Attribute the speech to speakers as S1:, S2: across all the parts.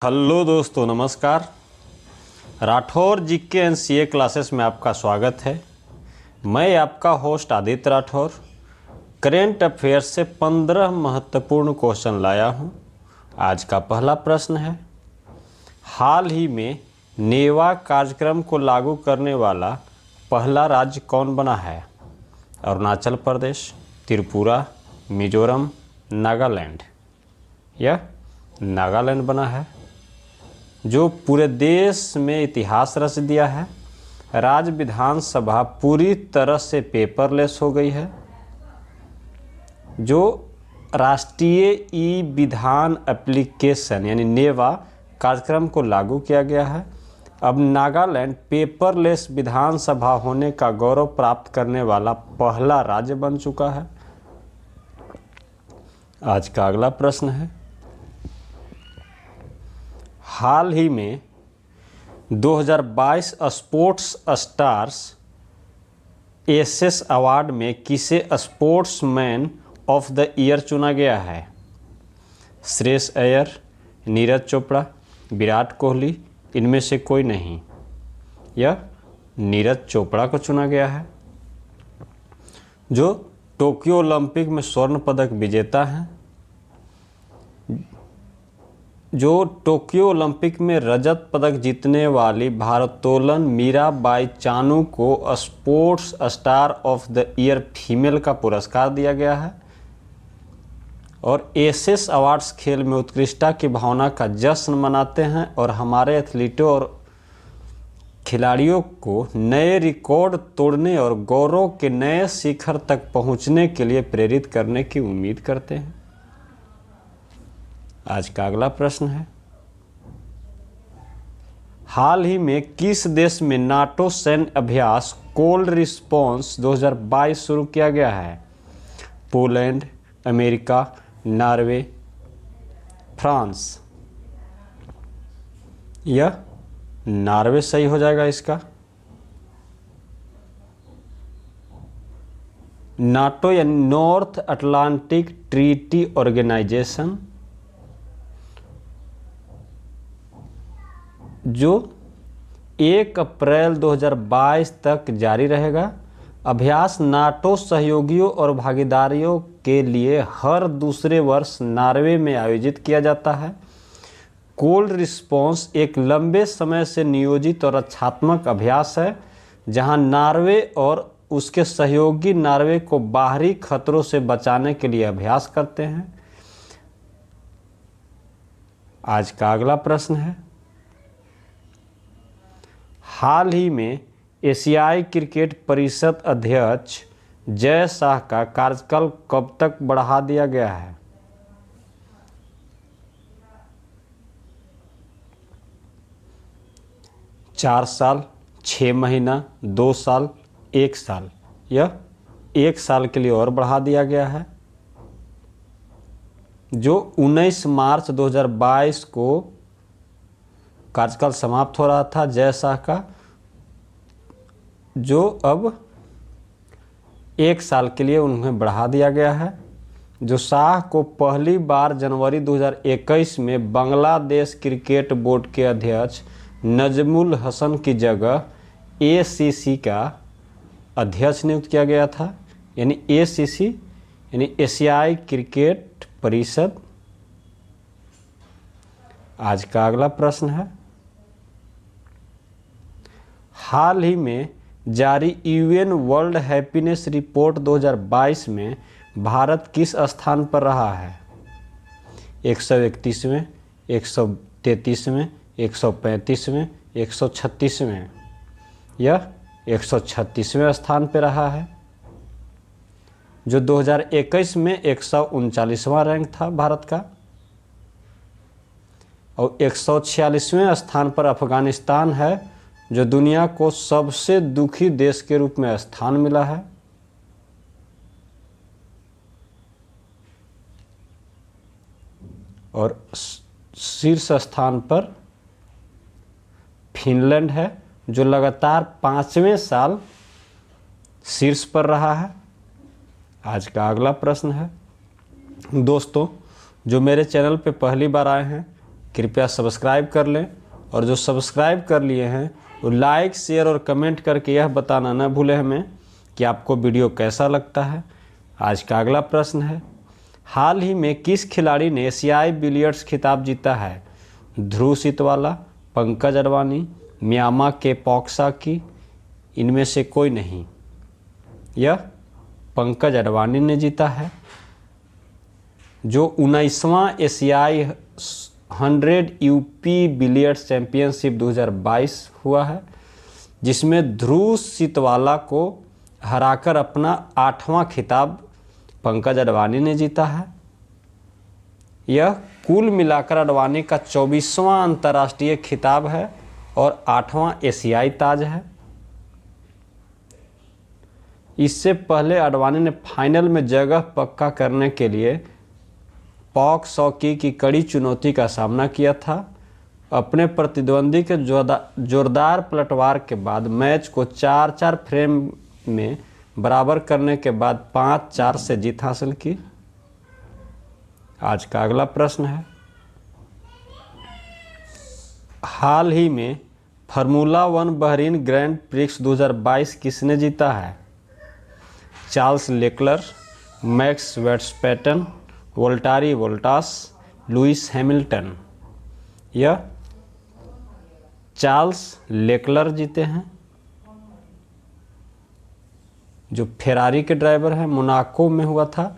S1: Hello दोस्तों, नमस्कार। Rathore GK NCA classes में आपका स्वागत है। मैं आपका host Aditya Rathore current affairs से 15 महत्वपूर्ण क्वेश्चन लाया हूं। आज का पहला प्रश्न है, हाल ही में नेवा कार्यक्रम को लागू करने वाला पहला राज्य कौन बना है? अरुणाचल प्रदेश, त्रिपुरा, मिजोरम, नागालैंड। यह नागालैंड बना है, जो पूरे देश में इतिहास रच दिया है। राज्य विधानसभा पूरी तरह से पेपरलेस हो गई है। जो राष्ट्रीय ई विधान एप्लीकेशन यानी नेवा कार्यक्रम को लागू किया गया है, अब नागालैंड पेपरलेस विधानसभा होने का गौरव प्राप्त करने वाला पहला राज्य बन चुका है। आज का अगला प्रश्न है, हाल ही में 2022 स्पोर्ट्स स्टार्स एसेस अवार्ड में किसे स्पोर्ट्समैन ऑफ द ईयर चुना गया है? श्रेयस अय्यर, नीरज चोपड़ा, विराट कोहली, इनमें से कोई नहीं। यह नीरज चोपड़ा को चुना गया है, जो टोक्यो ओलंपिक में स्वर्ण पदक विजेता हैं। जो टोक्यो ओलंपिक में रजत पदक जीतने वाली भारोत्तोलन मीराबाई चानू को sports star of the year female का पुरस्कार दिया गया है। और एसेस अवार्ड्स खेल में उत्कृष्टता की भावना का जश्न मनाते हैं और हमारे एथलीटों और खिलाड़ियों को नए रिकॉर्ड तोड़ने और गौरव के नए शिखर तक पहुंचने के लिए प्रेरित करने की उम्मीद करते हैं। आज का अगला प्रश्न है, हाल ही में किस देश में नाटो सैन्य अभ्यास कोल्ड रिस्पॉन्स 2022 शुरू किया गया है? Poland, America, Norway, France. यह नॉर्वे सही हो जाएगा इसका। नाटो यानी नॉर्थ अटलांटिक ट्रीटी ऑर्गेनाइजेशन, जो 1 अप्रैल 2022 तक जारी रहेगा। अभ्यास नाटो सहयोगियों और भागीदारियों के लिए हर दूसरे वर्ष नॉर्वे में आयोजित किया जाता है। कोल्ड रिस्पॉन्स एक लंबे समय से नियोजित और रक्षात्मक अभ्यास है, जहां नॉर्वे और उसके सहयोगी नॉर्वे को बाहरी खतरों से बचाने के लिए अभ्यास करते हैं। आज का अगला प्रश्न है, हाल ही में एशियाई क्रिकेट परिषद अध्यक्ष जय शाह का कार्यकाल कब तक बढ़ा दिया गया है? चार साल, 6 महीना, 2 साल, 1 साल। यह 1 साल के लिए और बढ़ा दिया गया है, जो 19 मार्च 2022 को कार्यकाल समाप्त हो रहा था जय शाह का, जो अब 1 साल के लिए उन्हें बढ़ा दिया गया है। जो शाह को पहली बार जनवरी 2021 में बांग्लादेश क्रिकेट बोर्ड के अध्यक्ष नजमुल हसन की जगह एसीसी का अध्यक्ष नियुक्त किया गया था, यानी एसीसी यानी एशियाई क्रिकेट परिषद। आज का अगला प्रश्न है, हाल ही में जारी यूएन वर्ल्ड हैप्पीनेस रिपोर्ट 2022 में भारत किस स्थान पर रहा है? 131वें, 133वें, 135वें, 136वें। यह 136वें स्थान पर रहा है, जो 2021 में 139वां रैंक था भारत का। और 146वें स्थान पर अफगानिस्तान है, जो दुनिया को सबसे दुखी देश के रूप में स्थान मिला है। और शीर्ष स्थान पर फिनलैंड है, जो लगातार 5वें साल शीर्ष पर रहा है। आज का अगला प्रश्न है, दोस्तों जो मेरे चैनल पे पहली बार आए हैं कृपया सब्सक्राइब कर लें, और जो सब्सक्राइब कर लिए हैं वो लाइक, शेयर और कमेंट करके यह बताना न भूलें हमें कि आपको वीडियो कैसा लगता है। आज का अगला प्रश्न है, हाल ही में किस खिलाड़ी ने एशियाई बिलियर्ड्स खिताब जीता है? ध्रुव सीतवाला, पंकज अडवाणी, म्यामा के पॉक्साकी, इनमें से कोई नहीं। यह पंकज अडवाणी ने जीता है। जो 19वां एशियाई 100 यूपी बिलियर्ड्स चैंपियनशिप 2022 हुआ है, जिसमें ध्रुव सीतवाला को हराकर अपना 8वां खिताब पंकज अडवाणी ने जीता है। यह कुल मिलाकर अडवाणी का 24वां अंतर्राष्ट्रीय खिताब है और 8वां एशियाई ताज है। इससे पहले अडवाणी ने फाइनल में जगह पक्का करने के लिए पॉक्साकी की कड़ी चुनौती का सामना किया था। अपने प्रतिद्वंदी के जोरदार पलटवार के बाद मैच को 4-4 फ्रेम में बराबर करने के बाद 5-4 से जीत हासिल की। आज का अगला प्रश्न है, हाल ही में फार्मूला 1 बहरीन ग्रैंड प्रिक्स 2022 किसने जीता है? Charles Leclerc, Max Verstappen, Valtteri Bottas, Lewis Hamilton. यह चार्ल्स लेक्लर जीते हैं, जो फेरारी के ड्राइवर हैं, मोनाको में हुआ था,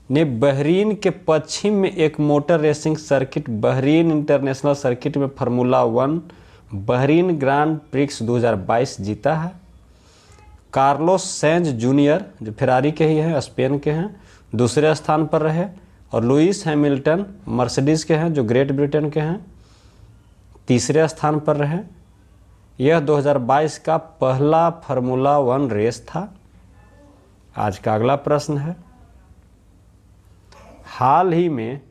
S1: ने बहरीन के पश्चिम में एक motor racing circuit Bahrain international circuit में फार्मूला 1 बहरीन ग्रांड प्रिक्स 2022 जीता है। कार्लोस सेंज जूनियर, जो फेरारी के ही हैं, स्पेन के हैं, दूसरे स्थान पर रहे, और लुइस हैमिल्टन मर्सिडीज के हैं, जो ग्रेट ब्रिटेन के हैं, तीसरे स्थान पर रहे। यह 2022 का पहला फार्मूला 1 रेस था। आज का अगला प्रश्न है, हाल ही में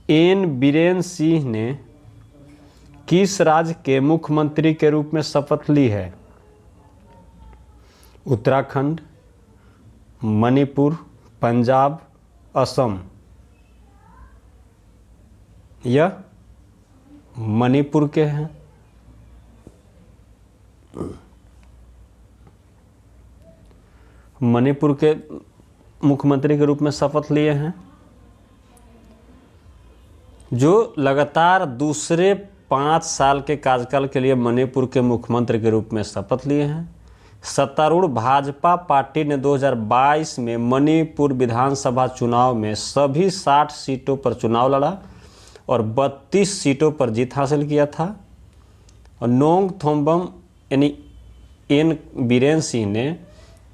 S1: एन बीरेन सिंह ने किस राज्य के मुख्यमंत्री के रूप में शपथ ली है? उत्तराखंड, मणिपुर, पंजाब, असम। यह मणिपुर के हैं। मणिपुर के मुख्यमंत्री के रूप में शपथ लिए हैं, जो लगातार दूसरे 5 साल के कार्यकाल के लिए मणिपुर के मुख्यमंत्री के रूप में शपथ लिए हैं। सत्तारूढ़ भाजपा पार्टी ने 2022 में मणिपुर विधानसभा चुनाव में सभी 60 सीटों पर चुनाव लड़ा और 32 सीटों पर जीत हासिल किया था। और नोंग थोम्बम यानी एन बीरेन सिंह ने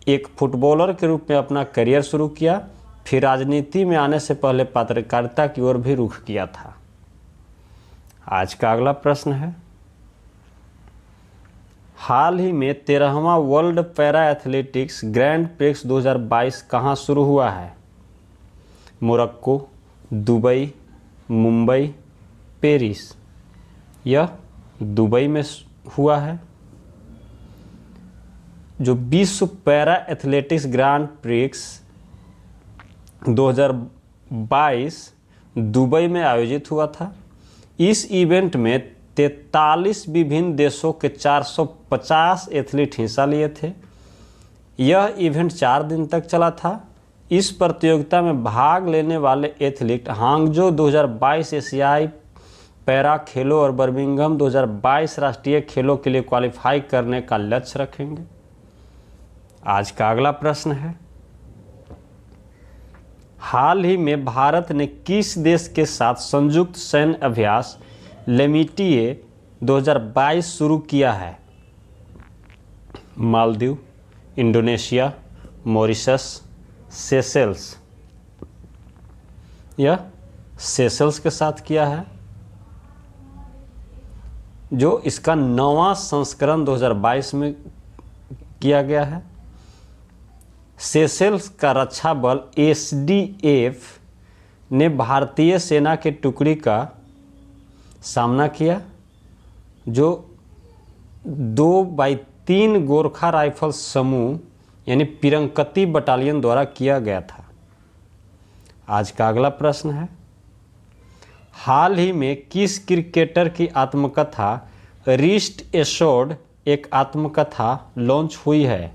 S1: एक फुटबॉलर के रूप में अपना करियर शुरू किया, फिर राजनीति में आने से पहले पत्रकारिता की ओर भी रुख किया था। आज का अगला प्रश्न है, हाल ही में 13वां world para athletics grand prix 2022 कहाँ शुरू हुआ है? Morocco, Dubai, Mumbai, Paris. यह दुबई में हुआ है। जो विश्व para athletics grand prix 2022 Dubai में आयोजित हुआ था। इस इवेंट में 43 विभिन्न देशों के 450 एथलीट हिस्सा लिए थे। यह इवेंट 4 दिन तक चला था। इस प्रतियोगिता में भाग लेने वाले एथलीट हांगजो 2022 एशियाई पैरा खेलों और बर्मिंघम 2022 राष्ट्रीय खेलों के लिए क्वालिफाई करने का लक्ष्य रखेंगे। आज का अगला प्रश्न है, हाल ही में भारत ने किस देश के साथ संयुक्त सैन्य अभ्यास लेमिटिए 2022 शुरू किया है? Maldives, Indonesia, Mauritius, Seychelles. यह सेशेल्स के साथ किया है, जो इसका 9वां संस्करण 2022 में किया गया है। सेशेल्स का रक्षा बल SDF ने भारतीय सेना के टुकड़ी का सामना किया, जो 2/3 गोरखा राइफल समूह यानी पिरंकती बटालियन द्वारा किया गया था। आज का अगला प्रश्न है, हाल ही में किस क्रिकेटर की आत्मकथा रिस्ट एशोर्ड एक आत्मकथा लॉन्च हुई है?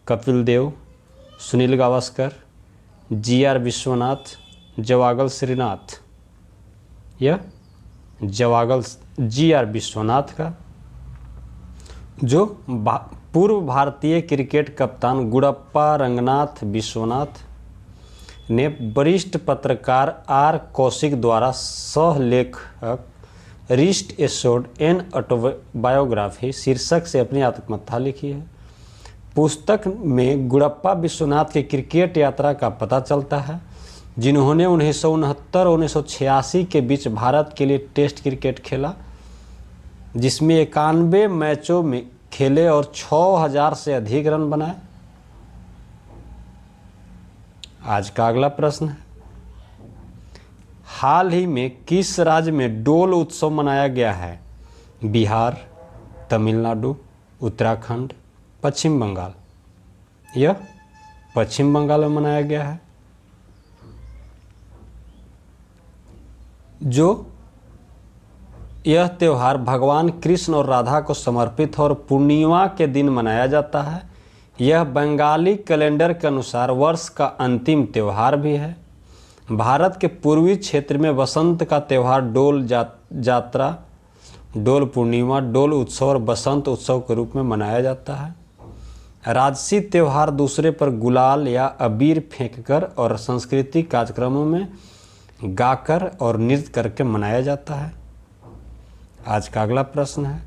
S1: कपिल देव, सुनील गावस्कर, जी.आर. विश्वनाथ, जवागल श्रीनाथ। यह जवागल जी.आर. विश्वनाथ का, जो पूर्व भारतीय क्रिकेट कप्तान गुडप्पा रंगनाथ विश्वनाथ ने वरिष्ठ पत्रकार आर कौशिक द्वारा सह-लेखक रिस्ट एशोर्ड एन ऑटोबायोग्राफी शीर्षक से अपनी आत्मकथा लिखी है। पुस्तक में गुडप्पा विश्वनाथ की क्रिकेट यात्रा का पता चलता है, जिन्होंने 1969 और 1986 के बीच भारत के लिए टेस्ट क्रिकेट खेला, जिसमें 91 मैचों में खेले और 6000 से अधिक रन बनाए। आज का अगला प्रश्न है, हाल ही में किस राज्य में डोल उत्सव मनाया गया है? बिहार, तमिलनाडु, उत्तराखंड, पश्चिम बंगाल। यह पश्चिम बंगाल में मनाया गया है। जो यह त्यौहार भगवान कृष्ण और राधा को समर्पित है और पूर्णिमा के दिन मनाया जाता है। यह बंगाली कैलेंडर के अनुसार वर्ष का अंतिम त्यौहार भी है। भारत के पूर्वी क्षेत्र में वसंत का त्यौहार डोल जात्रा, डोल पूर्णिमा, डोल उत्सव और बसंत उत्सव के रूप में मनाया जाता है। राजसी त्यौहार दूसरे पर गुलाल या अबीर फेंककर और सांस्कृतिक कार्यक्रमों में गाकर और नृत्य करके मनाया जाता है। आज का अगला प्रश्न है,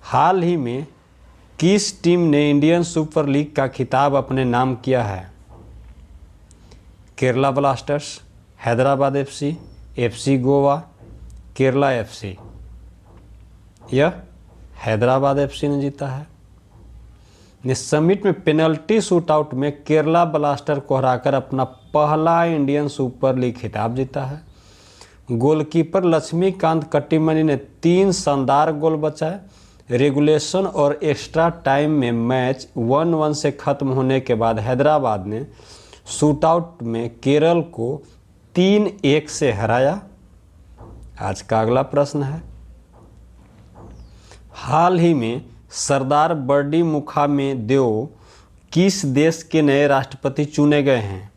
S1: हाल ही में किस टीम ने इंडियन सुपर लीग का खिताब अपने नाम किया है? Kerala blasters, Hyderabad FC, FC Goa, Kerala FC. यह हैदराबाद एफसी ने जीता है। इस समिट में पेनल्टी शूटआउट में केरला ब्लास्टर को हराकर अपना पहला इंडियन सुपर लीग खिताब जीता है। गोलकीपर लक्ष्मीकांत कट्टीमनी ने 3 शानदार गोल बचाए। रेगुलेशन और एक्स्ट्रा टाइम में मैच 1-1 से खत्म होने के बाद हैदराबाद ने शूटआउट में केरल को 3-1 से हराया। आज का अगला प्रश्न है, हाल ही में सरदार बर्डी मुखामेदेव किस देश के नए राष्ट्रपति चुने गए हैं?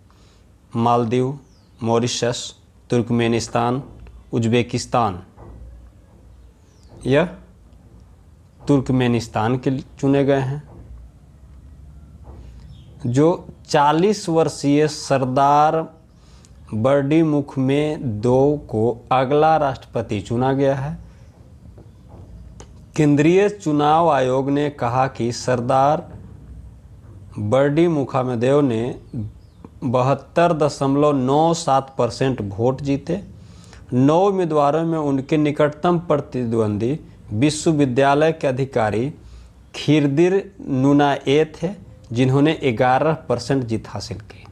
S1: Maldives, Mauritius, Turkmenistan, Uzbekistan. यह तुर्कमेनिस्तान के चुने गए हैं। जो 40 वर्षीय सरदार बर्डी मुखामेदेव को अगला राष्ट्रपति चुना गया है। केंद्रीय चुनाव आयोग ने कहा कि सरदार बर्डी मुखामेदेव ने 72.97% वोट जीते। 9 उम्मीदवारों में उनके निकटतम प्रतिद्वंदी विश्वविद्यालय के अधिकारी खिरदिर नुनाए थे, जिन्होंने 11% जीत हासिल की।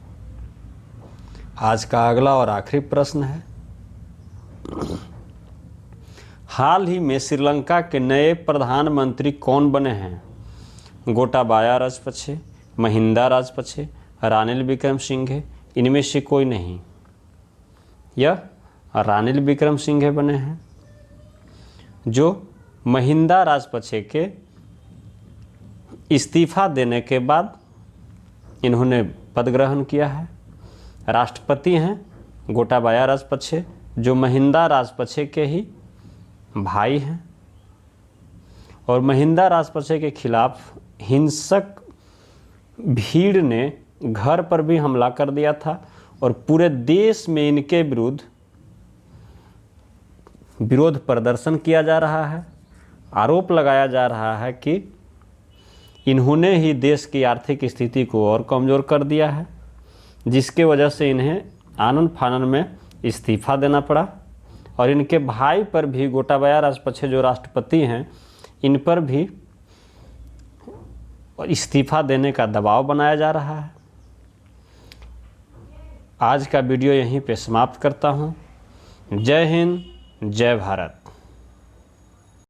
S1: आज का अगला और आखिरी प्रश्न है, हाल ही में श्रीलंका के नए प्रधानमंत्री कौन बने हैं? गोटाबाया राजपक्षे, महिंदा राजपक्षे, रानिल विक्रमसिंघे। इनमें से कोई नहीं। यह रानिल विक्रमसिंघे बने हैं। जो महिंदा राजपक्षे के इस्तीफा देने के बाद इन्होंने पद ग्रहण किया है। राष्ट्रपति हैं गोटाबाया राजपक्षे, जो महिंदा राजपक्षे के ही भाई हैं। और महिंदा राजपक्षे के खिलाफ हिंसक भीड़ ने घर पर भी हमला कर दिया था और पूरे देश में इनके विरोध प्रदर्शन किया जा रहा है। आरोप लगाया जा रहा है कि इन्होंने ही देश की आर्थिक स्थिति को और कमज़ोर कर दिया है, जिसके वजह से इन्हें आनन फानन में इस्तीफा देना पड़ा। और इनके भाई पर भी, गोटाबाया राजपक्षे जो राष्ट्रपति हैं, इन पर भी इस्तीफा देने का दबाव बनाया जा रहा है। आज का वीडियो यहीं पे समाप्त करता हूँ। जय हिंद, जय भारत।